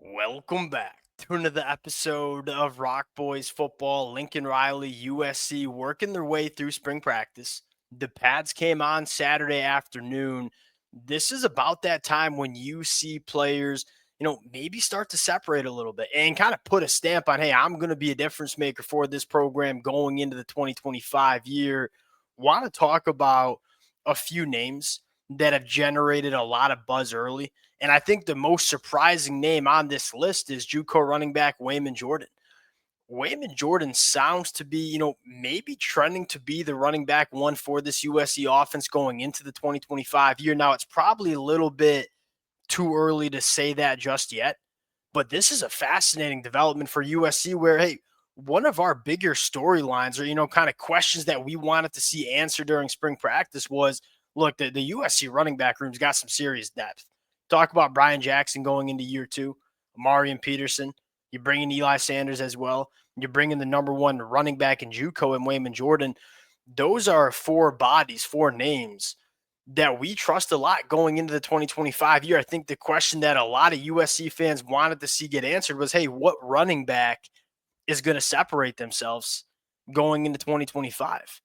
Welcome back to another episode of Rock Boys Football. Lincoln Riley, USC, working their way through spring practice. The pads came on Saturday afternoon. This is about that time when you see players, maybe start to separate a little bit and kind of put a stamp on, hey, I'm going to be a difference maker for this program going into the 2025 year. Want to talk about a few names that have generated a lot of buzz early. And I think the most surprising name on this list is JUCO running back Wayman Jordan. Wayman Jordan sounds to be, maybe trending to be the running back one for this USC offense going into the 2025 year. Now, it's probably a little bit too early to say that just yet, but this is a fascinating development for USC where, hey, one of our bigger storylines or, kind of questions that we wanted to see answered during spring practice was, look, the USC running back room's got some serious depth. Talk about Brian Jackson going into year two, Amarian Peterson. You bring in Eli Sanders as well. You're bringing the number one running back in JUCO and Wayman Jordan. Those are four bodies, four names that we trust a lot going into the 2025 year. I think the question that a lot of USC fans wanted to see get answered was, hey, what running back is going to separate themselves going into 2025?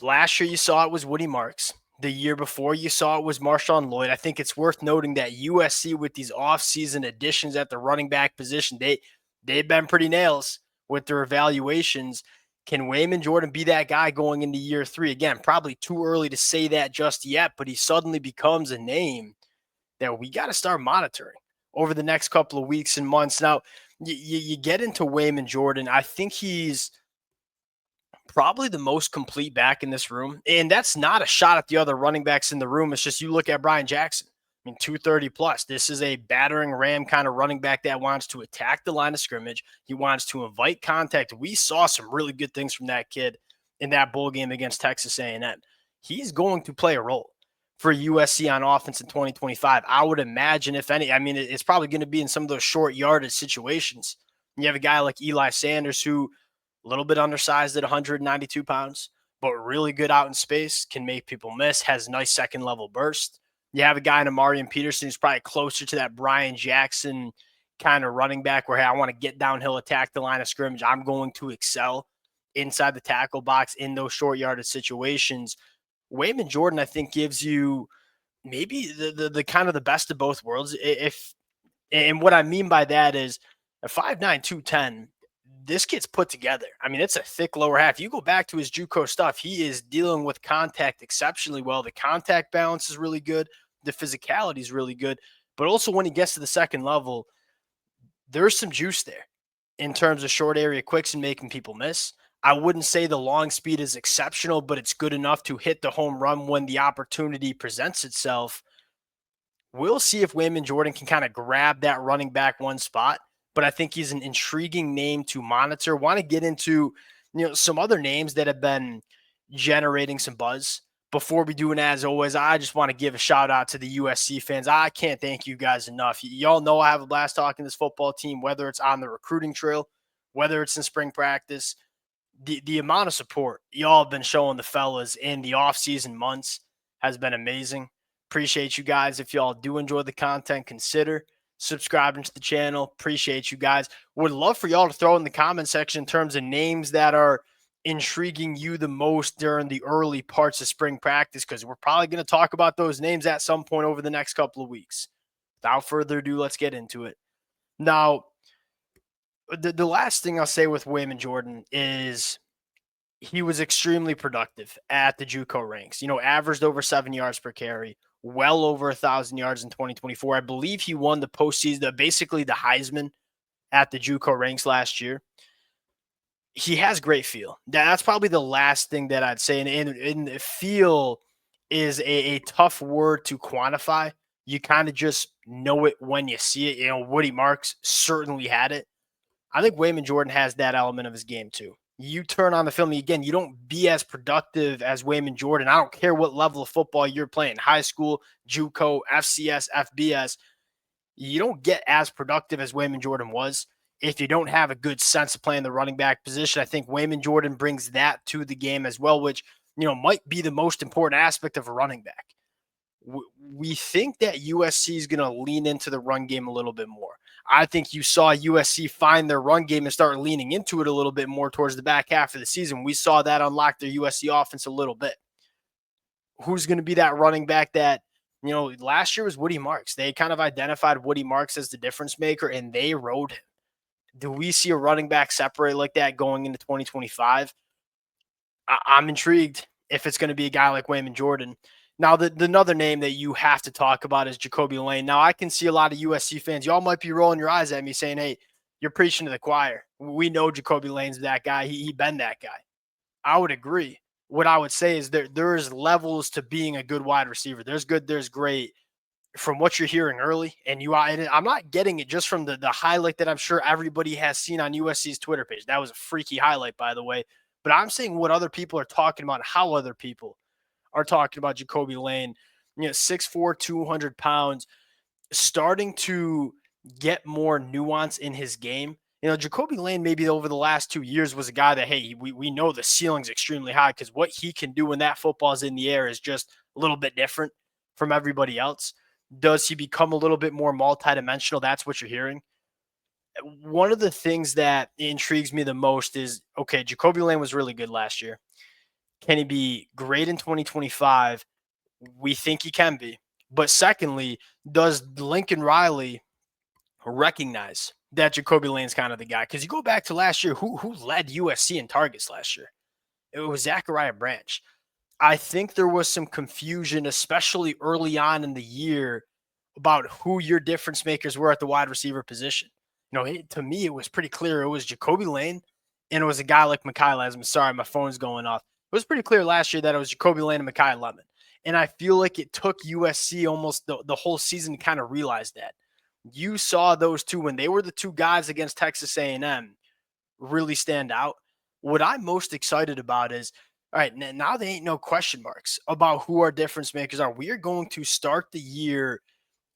Last year, you saw it was Woody Marks. The year before, you saw it was Marshawn Lloyd. I think it's worth noting that USC, with these offseason additions at the running back position, they've been pretty nails with their evaluations. Can Wayman Jordan be that guy going into year three? Again, probably too early to say that just yet, but he suddenly becomes a name that we got to start monitoring over the next couple of weeks and months. Now, you get into Wayman Jordan. I think he's probably the most complete back in this room. And that's not a shot at the other running backs in the room. It's just you look at Brian Jackson. I mean, 230 plus. This is a battering ram kind of running back that wants to attack the line of scrimmage. He wants to invite contact. We saw some really good things from that kid in that bowl game against Texas A&M. He's going to play a role for USC on offense in 2025. I would imagine, if any, I mean, it's probably going to be in some of those short yardage situations. You have a guy like Eli Sanders who a little bit undersized at 192 pounds, but really good out in space, can make people miss, has nice second level burst. You have a guy in Amarian Peterson who's probably closer to that Brian Jackson kind of running back where, hey, I want to get downhill, attack the line of scrimmage. I'm going to excel inside the tackle box in those short yardage situations. Wayman Jordan, I think, gives you maybe the kind of the best of both worlds. And what I mean by that is a 5'9", 210, this kid's put together. I mean, it's a thick lower half. You go back to his JUCO stuff, he is dealing with contact exceptionally well. The contact balance is really good. The physicality is really good. But also when he gets to the second level, there's some juice there in terms of short area quicks and making people miss. I wouldn't say the long speed is exceptional, but it's good enough to hit the home run when the opportunity presents itself. We'll see if Wayman Jordan can kind of grab that running back one spot, but I think he's an intriguing name to monitor. Want to get into, some other names that have been generating some buzz. Before we do, and as always, I just want to give a shout out to the USC fans. I can't thank you guys enough. Y'all know I have a blast talking this football team, whether it's on the recruiting trail, whether it's in spring practice. The amount of support y'all have been showing the fellas in the offseason months has been amazing. Appreciate you guys. If y'all do enjoy the content, consider subscribing to the channel. Appreciate you guys. Would love for y'all to throw in the comment section in terms of names that are intriguing you the most during the early parts of spring practice, because we're probably going to talk about those names at some point over the next couple of weeks. Without further ado, let's get into it. Now, the last thing I'll say with Wayman Jordan is he was extremely productive at the JUCO ranks. Averaged over 7 yards per carry, well over 1,000 yards in 2024. I believe he won the postseason, basically the Heisman at the JUCO ranks last year. He has great feel. That's probably the last thing that I'd say. And feel is a tough word to quantify. You kind of just know it when you see it. Woody Marks certainly had it. I think Wayman Jordan has that element of his game too. You turn on the film, again, you don't be as productive as Wayman Jordan. I don't care what level of football you're playing, high school, JUCO, FCS, FBS. You don't get as productive as Wayman Jordan was if you don't have a good sense of playing the running back position. I think Wayman Jordan brings that to the game as well, which, might be the most important aspect of a running back. we think that USC is going to lean into the run game a little bit more. I think you saw USC find their run game and start leaning into it a little bit more towards the back half of the season. We saw that unlock their USC offense a little bit. Who's going to be that running back that, last year was Woody Marks. They kind of identified Woody Marks as the difference maker, and they rode him. Do we see a running back separate like that going into 2025? I'm intrigued if it's going to be a guy like Wayman Jordan. Now, the another name that you have to talk about is Jacoby Lane. Now, I can see a lot of USC fans. Y'all might be rolling your eyes at me saying, hey, you're preaching to the choir. We know Jacoby Lane's that guy. He been that guy. I would agree. What I would say is there's levels to being a good wide receiver. There's good, there's great. From what you're hearing early, and I'm not getting it just from the highlight that I'm sure everybody has seen on USC's Twitter page. That was a freaky highlight, by the way. But I'm saying what other people are talking about, how other people are talking about Jacoby Lane. 6'4", 200 pounds, starting to get more nuance in his game. Jacoby Lane maybe over the last 2 years was a guy that, hey, we know the ceiling's extremely high because what he can do when that football is in the air is just a little bit different from everybody else. Does he become a little bit more multidimensional? That's what you're hearing. One of the things that intrigues me the most is, okay, Jacoby Lane was really good last year. Can he be great in 2025? We think he can be. But secondly, does Lincoln Riley recognize that Jacoby Lane's kind of the guy? Because you go back to last year, who led USC in targets last year? It was Zachariah Branch. I think there was some confusion, especially early on in the year, about who your difference makers were at the wide receiver position. To me, it was pretty clear it was Jacoby Lane, and it was a guy like Mekhi Lemon. Sorry, my phone's going off. It was pretty clear last year that it was Jacoby Lane and Mekhi Lemon. And I feel like it took USC almost the whole season to kind of realize that. You saw those two when they were the two guys against Texas A&M really stand out. What I'm most excited about is, all right, now there ain't no question marks about who our difference makers are. We are going to start the year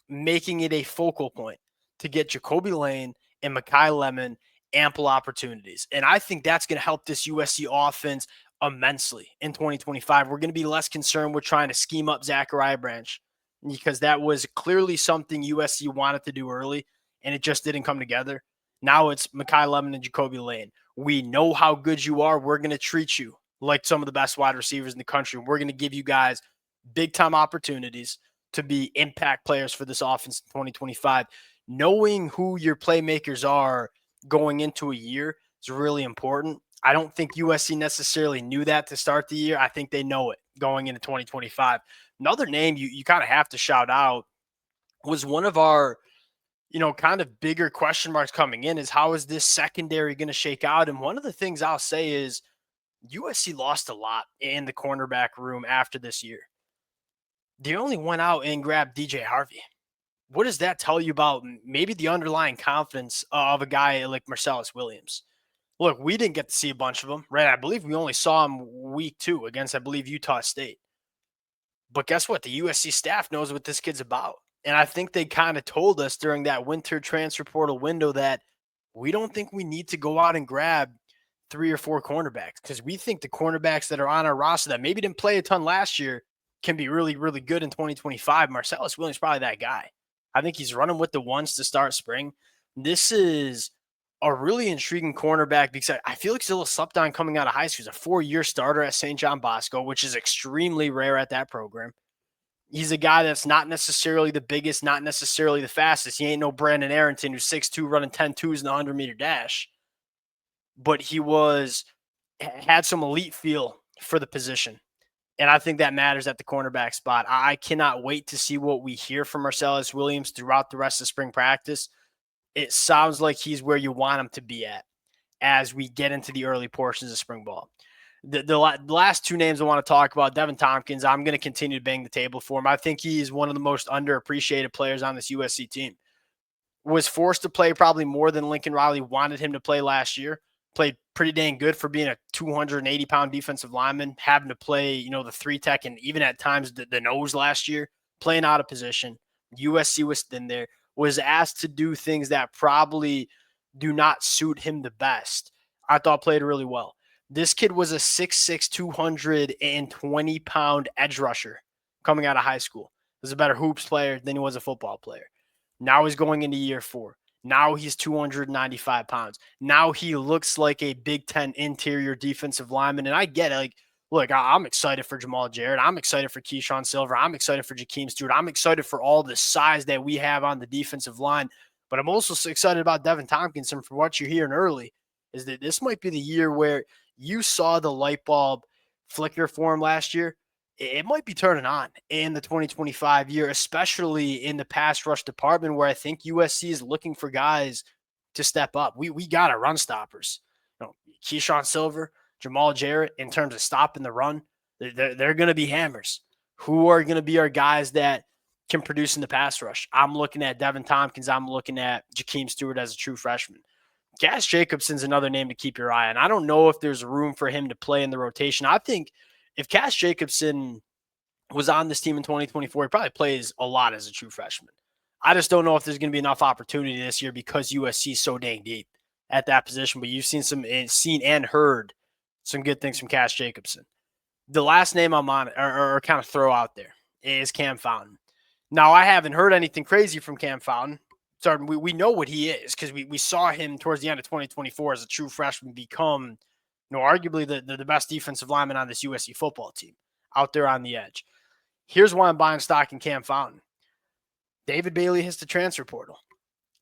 making it a focal point to get Jacoby Lane and Mekhi Lemon ample opportunities. And I think that's going to help this USC offense immensely in 2025. We're going to be less concerned with trying to scheme up Zachariah Branch because that was clearly something USC wanted to do early, and it just didn't come together. Now it's Mekhi Lemon and Jacoby Lane. We know how good you are. We're going to treat you like some of the best wide receivers in the country. We're going to give you guys big-time opportunities to be impact players for this offense in 2025. Knowing who your playmakers are going into a year is really important. I don't think USC necessarily knew that to start the year. I think they know it going into 2025. Another name you kind of have to shout out was one of our, kind of bigger question marks coming in is how is this secondary going to shake out? And one of the things I'll say is USC lost a lot in the cornerback room after this year. They only went out and grabbed DJ Harvey. What does that tell you about maybe the underlying confidence of a guy like Marcellus Williams? Look, we didn't get to see a bunch of them, right? I believe we only saw him week 2 against, I believe, Utah State. But guess what? The USC staff knows what this kid's about. And I think they kind of told us during that winter transfer portal window that we don't think we need to go out and grab 3 or 4 cornerbacks because we think the cornerbacks that are on our roster that maybe didn't play a ton last year can be really, really good in 2025. Marcellus Williams is probably that guy. I think he's running with the ones to start spring. This is a really intriguing cornerback because I feel like he's a little slept on coming out of high school. He's a 4-year starter at St. John Bosco, which is extremely rare at that program. He's a guy that's not necessarily the biggest, not necessarily the fastest. He ain't no Brandon Arrington who's 6'2", running 10.2s in the 100-meter dash. But he had some elite feel for the position. And I think that matters at the cornerback spot. I cannot wait to see what we hear from Marcellus Williams throughout the rest of spring practice. It sounds like he's where you want him to be at as we get into the early portions of spring ball. The last 2 names I want to talk about, Devin Tompkins, I'm going to continue to bang the table for him. I think he is one of the most underappreciated players on this USC team. Was forced to play probably more than Lincoln Riley wanted him to play last year. Played pretty dang good for being a 280-pound defensive lineman, having to play, the 3 tech and even at times the nose last year, playing out of position. USC was in there, was asked to do things that probably do not suit him the best. I thought played really well. This kid was a 6'6", 220-pound edge rusher coming out of high school. Was a better hoops player than he was a football player. Now he's going into year 4. Now he's 295 pounds. Now he looks like a Big Ten interior defensive lineman. And I get it. Like, look, I'm excited for Jamal Jarrett. I'm excited for Keyshawn Silver. I'm excited for Jakeem Stewart. I'm excited for all the size that we have on the defensive line. But I'm also excited about Devin Tompkinson. From what you're hearing early, is that this might be the year where you saw the light bulb flicker for him last year. It might be turning on in the 2025 year, especially in the pass rush department, where I think USC is looking for guys to step up. We got our run stoppers. Keyshawn Silver, Jamal Jarrett, in terms of stopping the run, they're going to be hammers. Who are going to be our guys that can produce in the pass rush? I'm looking at Devin Tompkins. I'm looking at Jakeem Stewart as a true freshman. Cass Jacobson's another name to keep your eye on. I don't know if there's room for him to play in the rotation. I think if Cass Jacobson was on this team in 2024, he probably plays a lot as a true freshman. I just don't know if there's going to be enough opportunity this year because USC is so dang deep at that position. But you've seen and heard some good things from Cass Jacobson. The last name I'm on or kind of throw out there is Cam Fountain. Now, I haven't heard anything crazy from Cam Fountain. We know what he is because we saw him towards the end of 2024 as a true freshman become, arguably the best defensive lineman on this USC football team out there on the edge. Here's why I'm buying stock in Cam Fountain. David Bailey hits the transfer portal.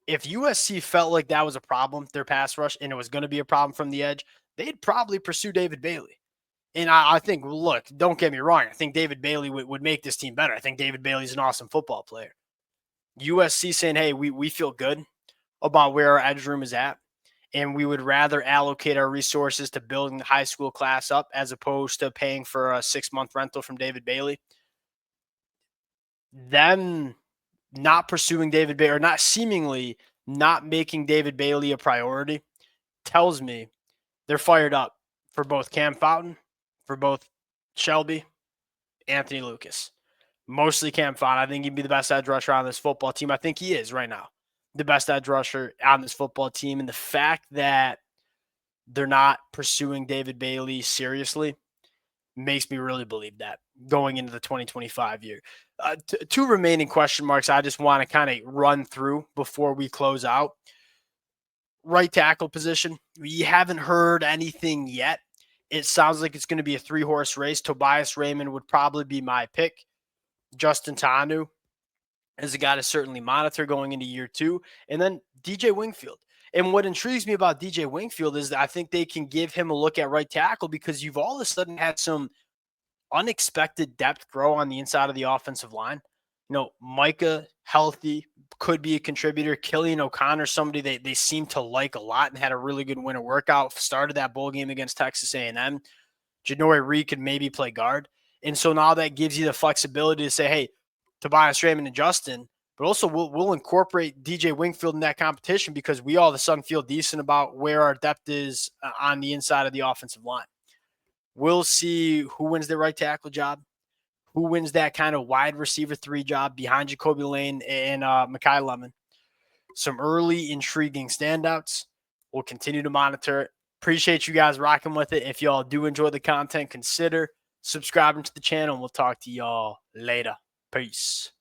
If USC felt like that was a problem, their pass rush, and it was going to be a problem from the edge, they'd probably pursue David Bailey. And I think, look, don't get me wrong. I think David Bailey would make this team better. I think David Bailey's an awesome football player. USC saying, hey, we feel good about where our edge room is at, and we would rather allocate our resources to building the high school class up as opposed to paying for a 6-month rental from David Bailey. Them not pursuing David Bailey, or not making David Bailey a priority, tells me they're fired up for both Cam Fountain, for both Shelby, Anthony Lucas. Mostly Cam Fountain. I think he'd be the best edge rusher on this football team. I think he is right now the best edge rusher on this football team. And the fact that they're not pursuing David Bailey seriously makes me really believe that going into the 2025 year. Two remaining question marks I just want to kind of run through before we close out. Right tackle position. We haven't heard anything yet. It sounds like it's going to be a 3-horse race. Tobias Raymond would probably be my pick. Justin Tanu is a guy to certainly monitor going into year 2. And then DJ Wingfield. And what intrigues me about DJ Wingfield is that I think they can give him a look at right tackle because you've all of a sudden had some unexpected depth grow on the inside of the offensive line. Micah, healthy, could be a contributor. Killian O'Connor, somebody they seem to like a lot and had a really good winter workout. Started that bowl game against Texas A&M. Janory Reed could maybe play guard. And so now that gives you the flexibility to say, hey, Tobias Raymond and Justin, but also we'll incorporate DJ Wingfield in that competition because we all of a sudden feel decent about where our depth is on the inside of the offensive line. We'll see who wins the right tackle job, who wins that kind of wide receiver 3 job behind Jacoby Lane and Mekhi Lemon. Some early intriguing standouts. We'll continue to monitor it. Appreciate you guys rocking with it. If y'all do enjoy the content, consider subscribing to the channel. We'll talk to y'all later. Peace.